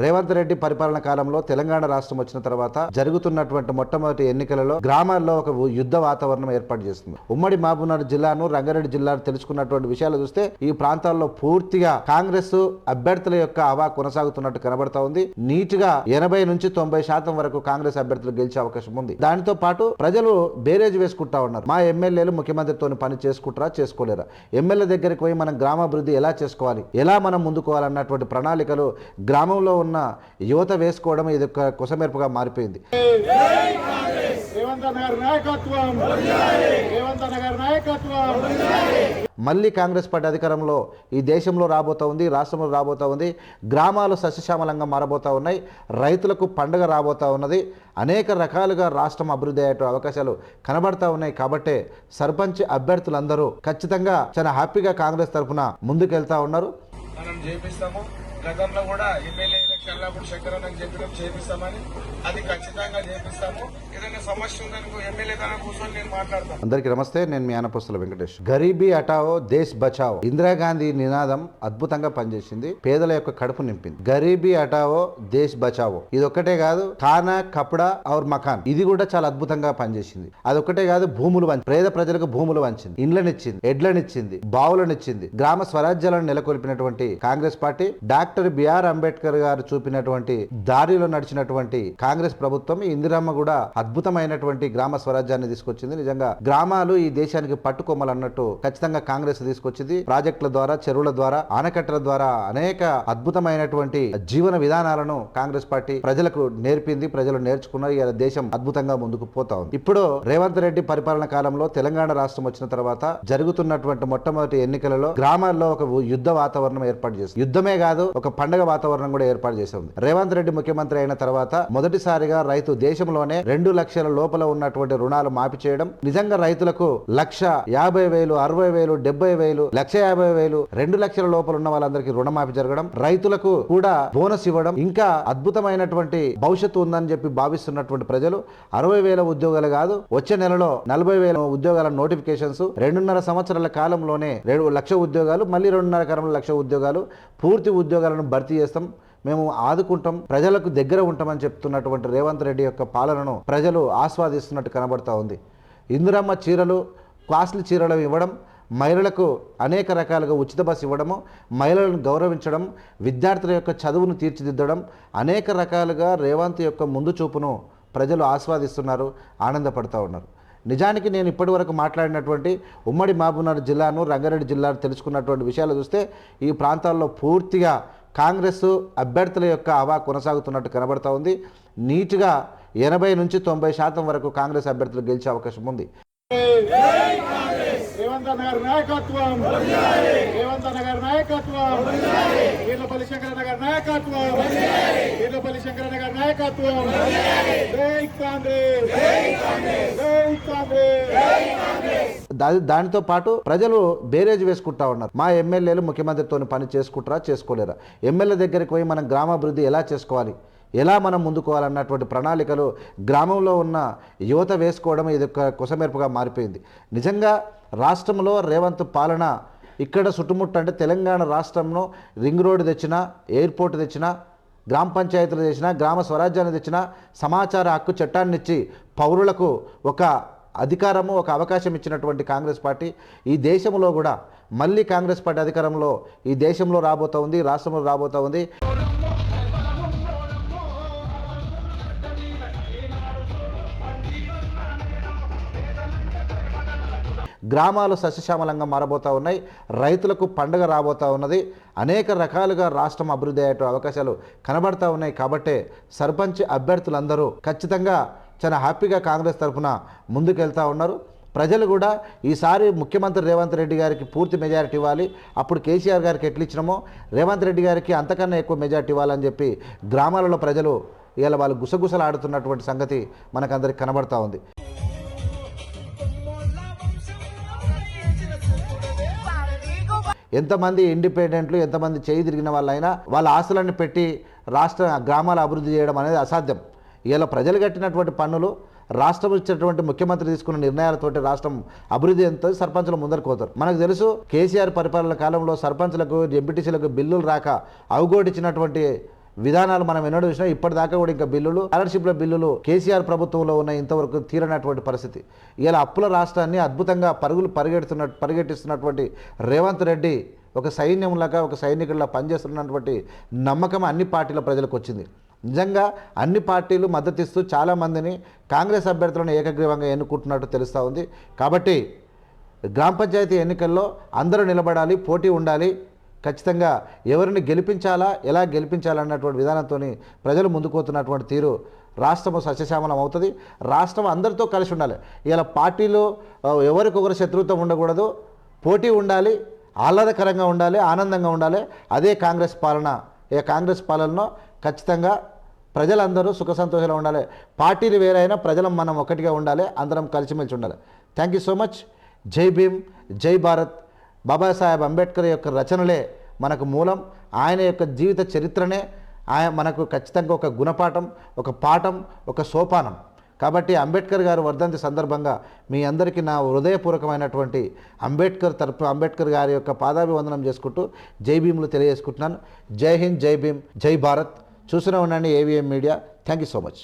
రేవంత్ రెడ్డి పరిపాలన కాలంలో తెలంగాణ రాష్ట్రం వచ్చిన తర్వాత జరుగుతున్నటువంటి మొట్టమొదటి ఎన్నికలలో గ్రామాల్లో ఒక యుద్ధ వాతావరణం ఏర్పాటు చేస్తుంది. ఉమ్మడి మహబూబ్నగర్ జిల్లాను, రంగారెడ్డి జిల్లాను తెలుసుకున్నటువంటి విషయాలు చూస్తే ఈ ప్రాంతాల్లో పూర్తిగా కాంగ్రెస్ అభ్యర్థుల యొక్క హవా కొనసాగుతున్నట్టు కనబడతా ఉంది. నీట్గా 80 నుంచి 90% వరకు కాంగ్రెస్ అభ్యర్థులు గెలిచే అవకాశం ఉంది. దానితో పాటు ప్రజలు బేరేజ్ వేసుకుంటా ఉన్నారు. మా ఎమ్మెల్యేలు ముఖ్యమంత్రితో పని చేసుకుంటారా, చేసుకోలేరా, ఎమ్మెల్యే దగ్గరికి పోయి మనం గ్రామాభివృద్ధి ఎలా చేసుకోవాలి, ఎలా మనం ముందుకోవాలన్నటువంటి ప్రణాళికలు గ్రామంలో ఉన్న యువత వేసుకోవడం ఇది ఒక కుసమెరుపుగా మారిపోయింది. మళ్ళీ కాంగ్రెస్ పార్టీ అధికారంలో ఈ దేశంలో రాబోతా ఉంది, రాష్ట్రంలో రాబోతా ఉంది. గ్రామాలు సస్యశ్యామలంగా మారబోతా ఉన్నాయి. రైతులకు పండుగ రాబోతా ఉన్నది. అనేక రకాలుగా రాష్ట్రం అభివృద్ధి అయ్యే అవకాశాలు కనబడతా ఉన్నాయి. కాబట్టి సర్పంచ్ అభ్యర్థులందరూ ఖచ్చితంగా చాలా హ్యాపీగా కాంగ్రెస్ తరఫున ముందుకెళ్తా ఉన్నారు. మనం చేపిస్తాము. గతంలో కూడా ఎమ్మెల్యే ఎలక్షన్లో కూడా శంకరన్నకు చెప్పడం చేపిస్తామని, అది ఖచ్చితంగా చేపిస్తాము. ఏదైనా సమస్య ఉందనుకో ఎమ్మెల్యే తన కూర్చొని నేను మాట్లాడతాను. అందరికీ నమస్తే, నేను మీ ఆనపస్తుల వెంకటేష్. గరీబీ హటావో దేశ్ బచావో ఇందిరాగాంధీ నినాదం అద్భుతంగా పనిచేసింది. పేదల యొక్క కడుపు నింపింది. గరీబీ హటావో దేశ్ బచావో ఇది ఒక్కటే కాదు, ఖానా కపడా ఔర్ మకాన్ ఇది కూడా చాలా అద్భుతంగా పనిచేసింది. అదొక్కటే కాదు, భూములు పేద ప్రజలకు భూములు వంచింది, ఇండ్లనిచ్చింది, ఎడ్లనిచ్చింది, బావులనిచ్చింది. గ్రామ స్వరాజ్యాలను నెలకొల్పినటువంటి Congress party, doctor B R Ambedkar గారు చూపినటువంటి దారిలో నడిచినటువంటి కాంగ్రెస్ ప్రభుత్వం, ఇందిరమ్మ కూడా అద్భుతమైనటువంటి గ్రామ స్వరాజ్యాన్ని తీసుకొచ్చింది. నిజంగా గ్రామాలు ఈ దేశానికి పట్టుకొమ్మలు అన్నట్టు ఖచ్చితంగా కాంగ్రెస్ తీసుకొచ్చింది. ప్రాజెక్టుల ద్వారా, చెరువుల ద్వారా, ఆనకట్టల ద్వారా అనేక అద్భుతమైనటువంటి జీవన విధానాలను కాంగ్రెస్ పార్టీ ప్రజలకు నేర్పింది. ప్రజలు నేర్చుకున్నారు. ఈ దేశం అద్భుతంగా ముందుకు పోతా ఉంది. ఇప్పుడు రేవంత్ రెడ్డి పరిపాలన కాలంలో తెలంగాణ రాష్ట్రం వచ్చిన తర్వాత జరుగుతున్నటువంటి మొట్టమొదటి ఎన్నికలలో గ్రామాల్లో ఒక యుద్ధ వాతావరణం ఏర్పాటు చేస్తుంది. యుద్ధమే కాదు, ఒక పండగ వాతావరణం కూడా ఏర్పాటు చేసింది. రేవంత్ రెడ్డి ముఖ్యమంత్రి అయిన తర్వాత మొదటిసారిగా రైతు దేశంలోనే 2 లక్షల లోపల ఉన్నటువంటి రుణాలు మాఫీ చేయడం, నిజంగా రైతులకు 1,50,000, 60,000, 70,000, 1,50,000, 2 లక్షల లోపల ఉన్న వాళ్ళందరికీ రుణమాఫీ జరగడం, రైతులకు కూడా బోనస్ ఇవ్వడం, ఇంకా అద్భుతమైనటువంటి భవిష్యత్తు ఉందని చెప్పి భావిస్తున్నటువంటి ప్రజలు 60,000 ఉద్యోగాలు కాదు, వచ్చే నెలలో 40,000 ఉద్యోగాల నోటిఫికేషన్స్, 2.5 సంవత్సరాల కాలంలోనే 2 లక్షల ఉద్యోగాలు, మళ్ళీ 2.5 లక్షల ఉద్యోగాలు, పూర్తి ఉద్యోగాలను భర్తీ చేస్తాం, మేము ఆదుకుంటాం, ప్రజలకు దగ్గర ఉంటామని చెప్తున్నటువంటి రేవంత్ రెడ్డి యొక్క పాలనను ప్రజలు ఆస్వాదిస్తున్నట్టు కనబడతా ఉంది. ఇందిరమ్మ చీరలు, కాస్ట్లీ చీరలు ఇవ్వడం, మహిళలకు అనేక రకాలుగా ఉచిత బస్సు ఇవ్వడము, మహిళలను గౌరవించడం, విద్యార్థుల యొక్క చదువును తీర్చిదిద్దడం, అనేక రకాలుగా రేవంత్ యొక్క ముందు చూపును ప్రజలు ఆస్వాదిస్తున్నారు, ఆనందపడుతూ ఉన్నారు. నిజానికి నేను ఇప్పటి వరకు మాట్లాడినటువంటి ఉమ్మడి మహబూబ్నగర్ జిల్లాను, రంగారెడ్డి జిల్లాను తెలుసుకున్నటువంటి విషయాలు చూస్తే ఈ ప్రాంతాల్లో పూర్తిగా కాంగ్రెస్ అభ్యర్థుల యొక్క హవా కొనసాగుతున్నట్టు కనబడతా ఉంది. నీట్గా 80 నుంచి 90% వరకు కాంగ్రెస్ అభ్యర్థులు గెలిచే అవకాశం ఉంది. దానితో పాటు ప్రజలు బేరేజ్ వేసుకుంటా ఉన్నారు. మా ఎమ్మెల్యేలు ముఖ్యమంత్రితో పని చేసుకుంటారా, చేసుకోలేరా, ఎమ్మెల్యే దగ్గరికి పోయి మనం గ్రామాభివృద్ధి ఎలా చేసుకోవాలి, ఎలా మనం ముందుకోవాలన్నటువంటి ప్రణాళికలు గ్రామంలో ఉన్న యువత వేసుకోవడం ఇది ఒక కుసమెరుపుగా మారిపోయింది. నిజంగా రాష్ట్రంలో రేవంత్ పాలన ఇక్కడ చుట్టుముట్టు అంటే తెలంగాణ రాష్ట్రంలో రింగ్ రోడ్డు తెచ్చినా, ఎయిర్పోర్ట్ తెచ్చినా, గ్రామ పంచాయతీలు తెచ్చినా, గ్రామ స్వరాజ్యాన్ని తెచ్చినా, సమాచార హక్కు చట్టాన్ని ఇచ్చి పౌరులకు ఒక అధికారము, ఒక అవకాశం ఇచ్చినటువంటి కాంగ్రెస్ పార్టీ ఈ దేశంలో కూడా మళ్ళీ కాంగ్రెస్ పార్టీ అధికారంలో ఈ దేశంలో రాబోతూ ఉంది, రాష్ట్రంలో రాబోతూ ఉంది. గ్రామాలు సస్యశ్యామలంగా మారబోతూ ఉన్నాయి. రైతులకు పండుగ రాబోతూ ఉన్నది. అనేక రకాలుగా రాష్ట్రం అభివృద్ధి అయ్యే అవకాశాలు కనబడతా ఉన్నాయి. కాబట్టి సర్పంచ్ అభ్యర్థులందరూ ఖచ్చితంగా చాలా హ్యాపీగా కాంగ్రెస్ తరఫున ముందుకెళ్తా ఉన్నారు. ప్రజలు కూడా ఈసారి ముఖ్యమంత్రి రేవంత్ రెడ్డి గారికి పూర్తి మెజారిటీ ఇవ్వాలి. అప్పుడు కేసీఆర్ గారికి ఎట్లు ఇచ్చినామో రేవంత్ రెడ్డి గారికి అంతకన్నా ఎక్కువ మెజారిటీ ఇవ్వాలని చెప్పి గ్రామాలలో ప్రజలు ఇలా వాళ్ళు గుసగుసలు ఆడుతున్నటువంటి సంగతి మనకందరికి కనబడతా ఉంది. ఎంతమంది ఇండిపెండెంట్లు, ఎంతమంది చేయి తిరిగిన వాళ్ళైనా వాళ్ళ ఆస్తులన్నీ పెట్టి రాష్ట్ర గ్రామాల అభివృద్ధి చేయడం అనేది అసాధ్యం. ఇలా ప్రజలు కట్టినటువంటి పన్నులు, రాష్ట్రం ఇచ్చినటువంటి ముఖ్యమంత్రి తీసుకున్న నిర్ణయాలతోటి రాష్ట్రం అభివృద్ధి ఎంత సర్పంచులు ముందరకు పోతారు. మనకు తెలుసు కేసీఆర్ పరిపాలన కాలంలో సర్పంచులకు, ఎంపీటీసీలకు బిల్లులు రాక అవగోటించినటువంటి విధానాలు మనం ఎన్నడూ చూసినా ఇప్పటిదాకా కూడా ఇంకా బిల్లులు స్కాలర్షిప్ల బిల్లులు కేసీఆర్ ప్రభుత్వంలో ఉన్న ఇంతవరకు తీరనటువంటి పరిస్థితి. ఇలా అప్పుల రాష్ట్రాన్ని అద్భుతంగా పరిగెట్టిస్తున్నటువంటి రేవంత్ రెడ్డి ఒక సైన్యంలాగా ఒక సైనికుల్లా పనిచేస్తున్నటువంటి నమ్మకం అన్ని పార్టీల ప్రజలకు వచ్చింది. నిజంగా అన్ని పార్టీలు మద్దతిస్తూ చాలామందిని కాంగ్రెస్ అభ్యర్థులను ఏకగ్రీవంగా ఎన్నుకుంటున్నట్టు తెలుస్తూ ఉంది. కాబట్టి గ్రామ పంచాయతీ ఎన్నికల్లో అందరూ నిలబడాలి, పోటీ ఉండాలి, ఖచ్చితంగా ఎవరిని గెలిపించాలా, ఎలా గెలిపించాలన్నటువంటి విధానంతో ప్రజలు ముందుకుపోతున్నటువంటి తీరు రాష్ట్రము సస్యశ్యామలం అవుతుంది. రాష్ట్రం అందరితో కలిసి ఉండాలి. ఇలా పార్టీలు ఎవరికొకరు శత్రుత్వం ఉండకూడదు, పోటీ ఉండాలి, ఆహ్లాదకరంగా ఉండాలి, ఆనందంగా ఉండాలి. అదే కాంగ్రెస్ పాలన. ఈ కాంగ్రెస్ పాలనలో ఖచ్చితంగా ప్రజలందరూ సుఖ సంతోషంగా ఉండాలి. పార్టీలు వేరైనా ప్రజలం మనం ఒకటిగా ఉండాలి, అందరం కలిసిమెలిసి ఉండాలి. Thank you so much. జై భీమ్, జై భారత్. బాబాసాహెబ్ అంబేద్కర్ యొక్క రచనలే మనకు మూలం. ఆయన యొక్క జీవిత చరిత్రనే మనకు ఖచ్చితంగా ఒక గుణపాఠం, ఒక పాఠం, ఒక సోపానం. కాబట్టి అంబేద్కర్ గారు వర్ధంతి సందర్భంగా మీ అందరికీ నా హృదయపూర్వకమైనటువంటి అంబేద్కర్ గారి యొక్క పాదాభివందనం చేసుకుంటూ జై భీములు తెలియజేసుకుంటున్నాను. జై హింద్, జై భీమ్, జై భారత్. చూస్తూనే ఉండండి AVM media. Thank you so much.